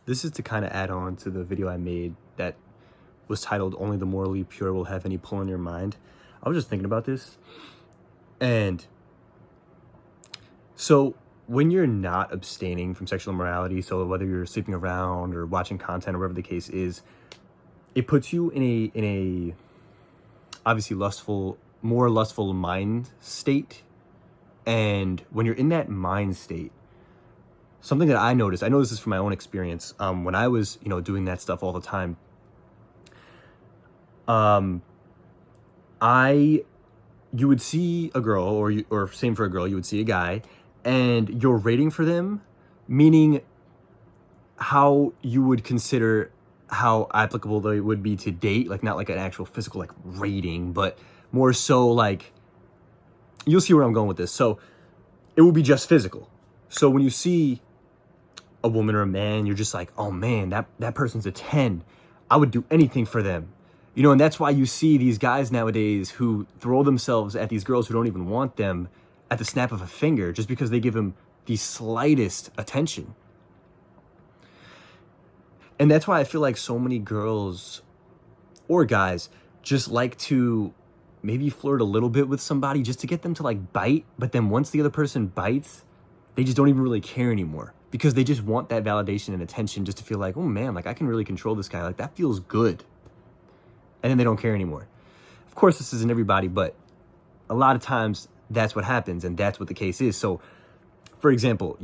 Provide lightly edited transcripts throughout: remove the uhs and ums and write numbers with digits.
This is to kind of add on to the video I made that was titled "Only the Morally Pure Will Have Any Pull in Your Mind." I was just thinking about this. And so when you're not abstaining from sexual immorality, so whether you're sleeping around or watching content or whatever the case is, it puts you in a obviously more lustful mind state. And when you're in that mind state, something that I know this is from my own experience. When I was, doing that stuff all the time, you would see a girl, or same for a girl, you would see a guy, and you're rating for them, meaning how you would consider how applicable they would be to date, like not like an actual physical like rating, but more so like, you'll see where I'm going with this. So it will be just physical. So when you see a woman or a man, you're just like, oh man, that person's a 10. I would do anything for them. And that's why you see these guys nowadays who throw themselves at these girls who don't even want them at the snap of a finger, just because they give them the slightest attention. And that's why I feel like so many girls or guys just like to maybe flirt a little bit with somebody just to get them to like bite. But then once the other person bites, they just don't even really care anymore, because they just want that validation and attention just to feel like, oh man, like I can really control this guy. Like that feels good. And then they don't care anymore. Of course, this isn't everybody, but a lot of times that's what happens, and that's what the case is. So, for example,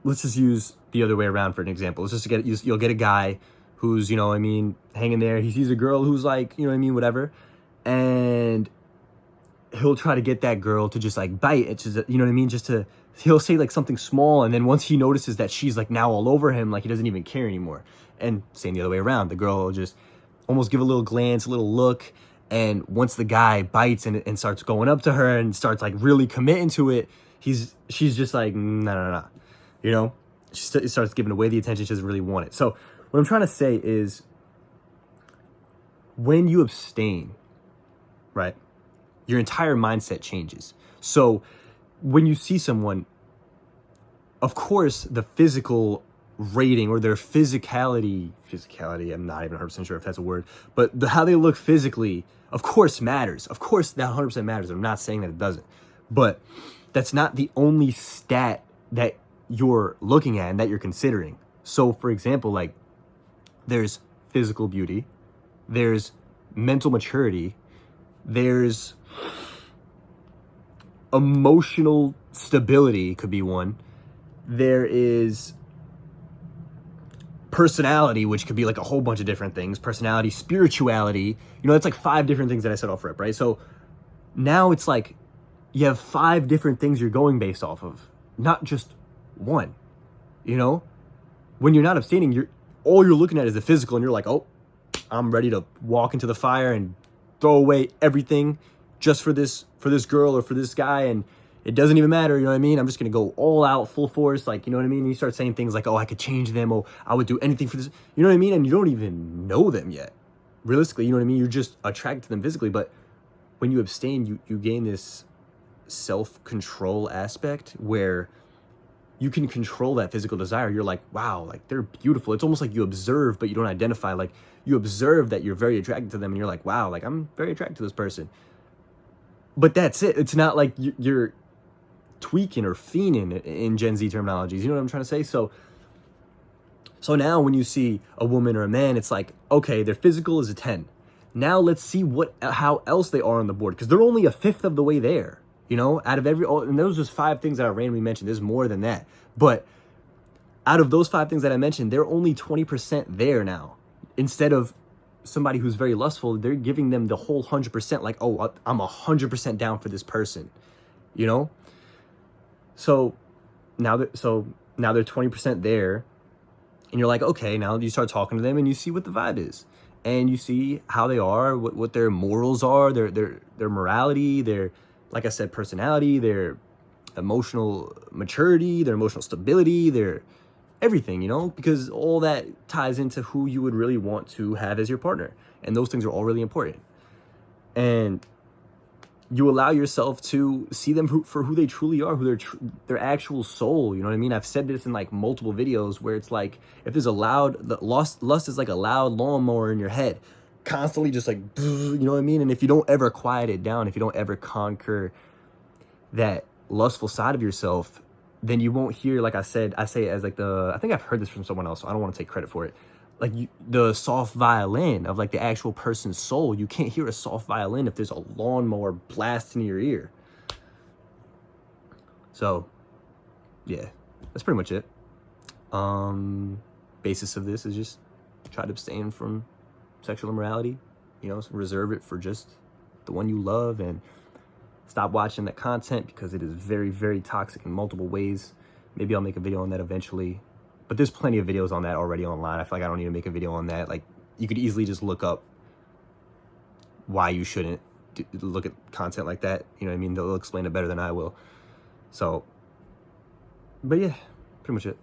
let's just use the other way around for an example. You'll get a guy who's, hanging there. He sees a girl who's like, whatever. And he'll try to get that girl to just like bite. It's just, he'll say like something small. And then once he notices that she's like now all over him, like he doesn't even care anymore. And same the other way around. The girl will just almost give a little glance, a little look. And once the guy bites and starts going up to her and starts like really committing to it, she's just like, no. She starts giving away the attention. She doesn't really want it. So what I'm trying to say is, when you abstain, right, your entire mindset changes. So when you see someone, of course, the physical rating or their physicality, I'm not even 100% sure if that's a word, but how they look physically, of course, matters. Of course, that 100% matters. I'm not saying that it doesn't. But that's not the only stat that you're looking at and that you're considering. So, for example, like, there's physical beauty, there's mental maturity, there's emotional stability, could be one. There is personality, which could be like a whole bunch of different things. Personality, spirituality, that's like 5 different things that I said off rip, right? So now it's like you have 5 different things you're going based off of, not just one. When you're not abstaining, all you're looking at is the physical, and you're like, oh, I'm ready to walk into the fire and throw away everything just for this girl or for this guy, and it doesn't even matter, I'm just gonna go all out, full force, like, And you start saying things like, oh, I could change them, oh, I would do anything for this, And you don't even know them yet. Realistically, You're just attracted to them physically, but when you abstain, you gain this self-control aspect where you can control that physical desire. You're like, wow, like they're beautiful. It's almost like you observe, but you don't identify. Like you observe that you're very attracted to them, and you're like, wow, like I'm very attracted to this person. But that's it. It's not like you're tweaking or fiending in Gen Z terminologies. You know what I'm trying to say? So now when you see a woman or a man, it's like, okay, their physical is a 10. Now let's see how else they are on the board, because they're only a fifth of the way there. Out of and those just 5 things that I randomly mentioned. There's more than that. But out of those 5 things that I mentioned, they're only 20% there now. Instead of somebody who's very lustful, they're giving them the whole 100%, like, oh, I'm 100% down for this person, So now they're 20% there, and you're like, okay, now you start talking to them and you see what the vibe is. And you see how they are, what their morals are, their morality, their, like I said, personality, their emotional maturity, their emotional stability, their everything, because all that ties into who you would really want to have as your partner. And those things are all really important. And you allow yourself to see them for who they truly are, who their actual soul. You know what I mean? I've said this in like multiple videos where it's like, if there's lust is like a loud lawnmower in your head, constantly just like, you know what I mean? And if you don't ever quiet it down, if you don't ever conquer that lustful side of yourself, then you won't hear, like I say it as like I think I've heard this from someone else, so I don't want to take credit for it. Like the soft violin of like the actual person's soul. You can't hear a soft violin if there's a lawnmower blasting in your ear. So yeah, that's pretty much it. Basis of this is just try to abstain from sexual immorality, you know, so reserve it for just the one you love, and stop watching that content because it is very, very toxic in multiple ways. Maybe I'll make a video on that eventually, but there's plenty of videos on that already online. I feel like I don't need to make a video on that. Like, you could easily just look up why you shouldn't look at content like that. You know what I mean? They'll explain it better than I will. So, but yeah, pretty much it.